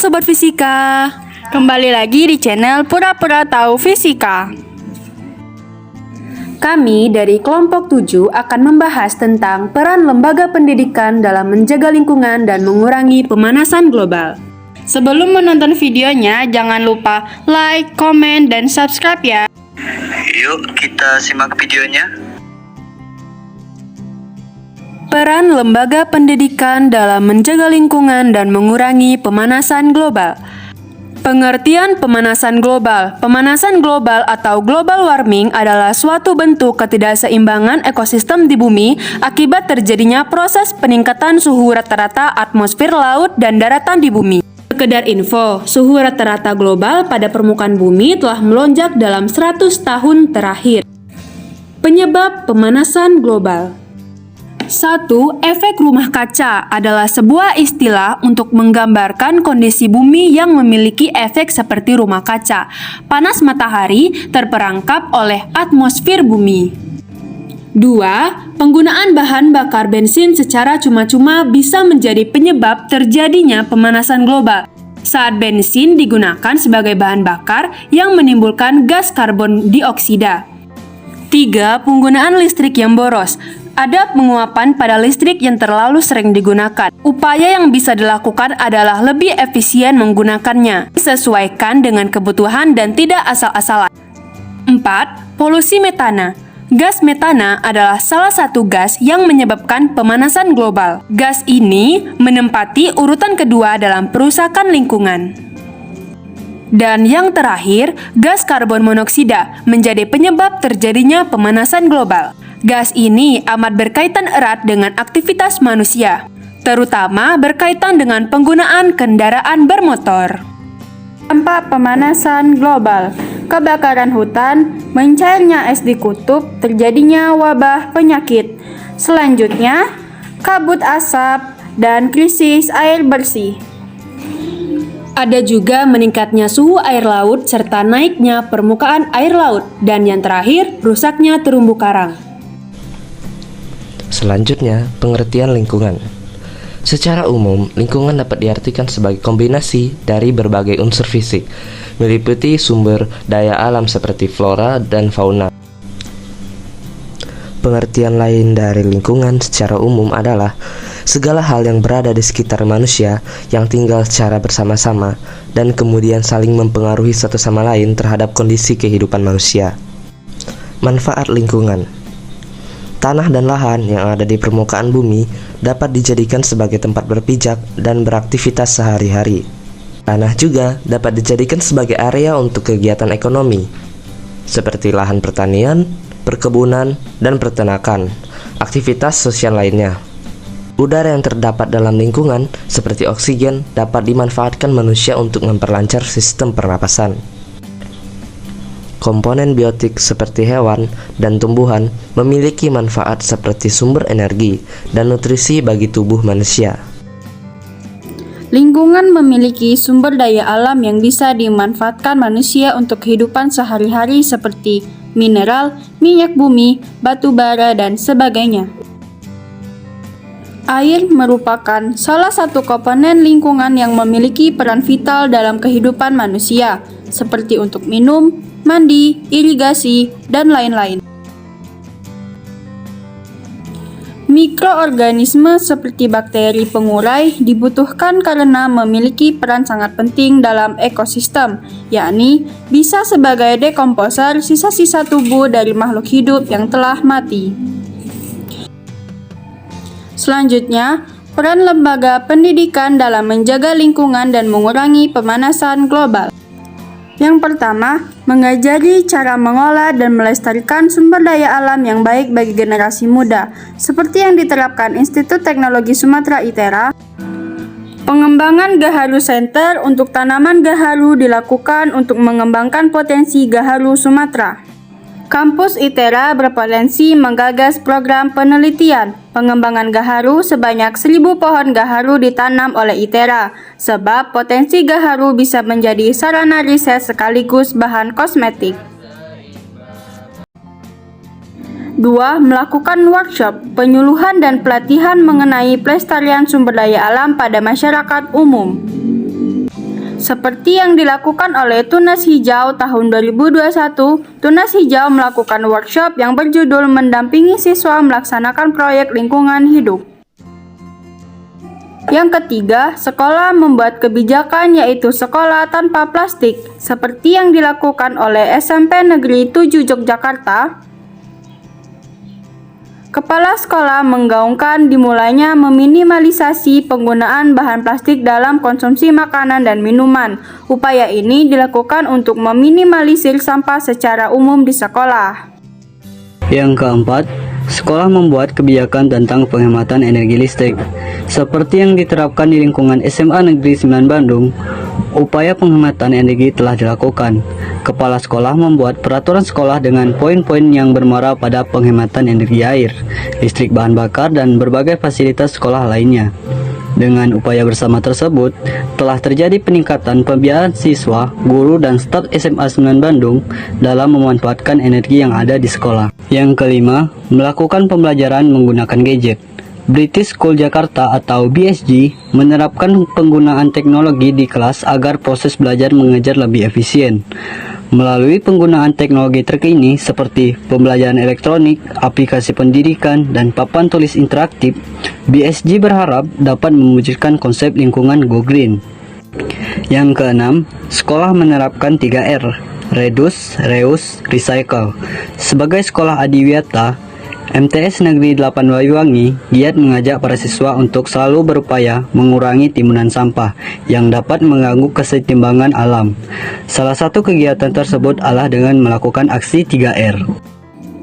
Sobat Fisika, kembali lagi di channel Pura-Pura Tahu Fisika. Kami dari kelompok 7 akan membahas tentang peran lembaga pendidikan dalam menjaga lingkungan dan mengurangi pemanasan global. Sebelum menonton videonya, jangan lupa like, komen, dan subscribe ya. Yuk kita simak videonya. Peran lembaga pendidikan dalam menjaga lingkungan dan mengurangi pemanasan global. Pengertian pemanasan global. Pemanasan global atau global warming adalah suatu bentuk ketidakseimbangan ekosistem di bumi akibat terjadinya proses peningkatan suhu rata-rata atmosfer, laut, dan daratan di bumi. Sekedar info, suhu rata-rata global pada permukaan bumi telah melonjak dalam 100 tahun terakhir. Penyebab pemanasan global. 1. Efek rumah kaca adalah sebuah istilah untuk menggambarkan kondisi bumi yang memiliki efek seperti rumah kaca. Panas matahari terperangkap oleh atmosfer bumi. 2. Penggunaan bahan bakar bensin secara cuma-cuma bisa menjadi penyebab terjadinya pemanasan global. Saat bensin digunakan sebagai bahan bakar yang menimbulkan gas karbon dioksida. 3. Penggunaan listrik yang boros. Ada penguapan pada listrik yang terlalu sering digunakan. Upaya yang bisa dilakukan adalah lebih efisien menggunakannya, disesuaikan dengan kebutuhan dan tidak asal-asalan. 4. Polusi metana. Gas metana adalah salah satu gas yang menyebabkan pemanasan global. Gas ini menempati urutan kedua dalam perusakan lingkungan. Dan yang terakhir, gas karbon monoksida menjadi penyebab terjadinya pemanasan global. Gas ini amat berkaitan erat dengan aktivitas manusia, terutama berkaitan dengan penggunaan kendaraan bermotor. Dampak pemanasan global. Kebakaran hutan, mencairnya es di kutub, terjadinya wabah penyakit. Selanjutnya, kabut asap dan krisis air bersih. Ada juga meningkatnya suhu air laut serta naiknya permukaan air laut. Dan yang terakhir, rusaknya terumbu karang. Selanjutnya, pengertian lingkungan. Secara umum, lingkungan dapat diartikan sebagai kombinasi dari berbagai unsur fisik, meliputi sumber daya alam seperti flora dan fauna. Pengertian lain dari lingkungan secara umum adalah segala hal yang berada di sekitar manusia yang tinggal secara bersama-sama dan kemudian saling mempengaruhi satu sama lain terhadap kondisi kehidupan manusia. Manfaat lingkungan. Tanah dan lahan yang ada di permukaan bumi dapat dijadikan sebagai tempat berpijak dan beraktivitas sehari-hari. Tanah juga dapat dijadikan sebagai area untuk kegiatan ekonomi, seperti lahan pertanian, perkebunan, dan peternakan, aktivitas sosial lainnya. Udara yang terdapat dalam lingkungan, seperti oksigen, dapat dimanfaatkan manusia untuk memperlancar sistem pernapasan. Komponen biotik seperti hewan dan tumbuhan memiliki manfaat seperti sumber energi dan nutrisi bagi tubuh manusia. Lingkungan memiliki sumber daya alam yang bisa dimanfaatkan manusia untuk kehidupan sehari-hari seperti mineral, minyak bumi, batu bara, dan sebagainya. Air merupakan salah satu komponen lingkungan yang memiliki peran vital dalam kehidupan manusia, seperti untuk minum, mandi, irigasi, dan lain-lain. Mikroorganisme seperti bakteri pengurai dibutuhkan karena memiliki peran sangat penting dalam ekosistem, yakni bisa sebagai dekomposer sisa-sisa tubuh dari makhluk hidup yang telah mati. Selanjutnya, peran lembaga pendidikan dalam menjaga lingkungan dan mengurangi pemanasan global. Yang pertama, mengajari cara mengolah dan melestarikan sumber daya alam yang baik bagi generasi muda, seperti yang diterapkan Institut Teknologi Sumatera ITERA. Pengembangan Gaharu Center untuk tanaman gaharu dilakukan untuk mengembangkan potensi gaharu Sumatera. Kampus ITERA berpotensi menggagas program penelitian pengembangan gaharu sebanyak 1.000 pohon gaharu ditanam oleh ITERA, sebab potensi gaharu bisa menjadi sarana riset sekaligus bahan kosmetik. 2. Melakukan workshop, penyuluhan dan pelatihan mengenai pelestarian sumber daya alam pada masyarakat umum. Seperti yang dilakukan oleh Tunas Hijau tahun 2021, Tunas Hijau melakukan workshop yang berjudul mendampingi siswa melaksanakan proyek lingkungan hidup. Yang ketiga, sekolah membuat kebijakan yaitu sekolah tanpa plastik, seperti yang dilakukan oleh SMP Negeri 7 Yogyakarta. Kepala sekolah menggaungkan dimulainya meminimalisasi penggunaan bahan plastik dalam konsumsi makanan dan minuman. Upaya ini dilakukan untuk meminimalisir sampah secara umum di sekolah. Yang keempat, sekolah membuat kebijakan tentang penghematan energi listrik. Seperti yang diterapkan di lingkungan SMA Negeri 9 Bandung, upaya penghematan energi telah dilakukan. Kepala sekolah membuat peraturan sekolah dengan poin-poin yang bermuara pada penghematan energi air, listrik bahan bakar, dan berbagai fasilitas sekolah lainnya. Dengan upaya bersama tersebut, telah terjadi peningkatan pembiayaan siswa, guru, dan staf SMA 9 Bandung dalam memanfaatkan energi yang ada di sekolah. Yang kelima, melakukan pembelajaran menggunakan gadget. British School Jakarta atau BSG menerapkan penggunaan teknologi di kelas agar proses belajar mengajar lebih efisien. Melalui penggunaan teknologi terkini seperti pembelajaran elektronik, aplikasi pendidikan, dan papan tulis interaktif, BSG berharap dapat mewujudkan konsep lingkungan Go Green. Yang keenam, sekolah menerapkan 3R, Reduce, Reuse, Recycle. Sebagai sekolah adiwiyata, MTS Negeri 8 Banyuwangi giat mengajak para siswa untuk selalu berupaya mengurangi timbunan sampah yang dapat mengganggu keseimbangan alam. Salah satu kegiatan tersebut adalah dengan melakukan aksi 3R.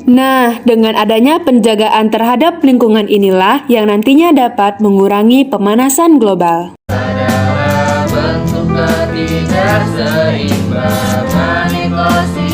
Nah, dengan adanya penjagaan terhadap lingkungan inilah yang nantinya dapat mengurangi pemanasan global. Bentuk ketidak seimbang, manipulasi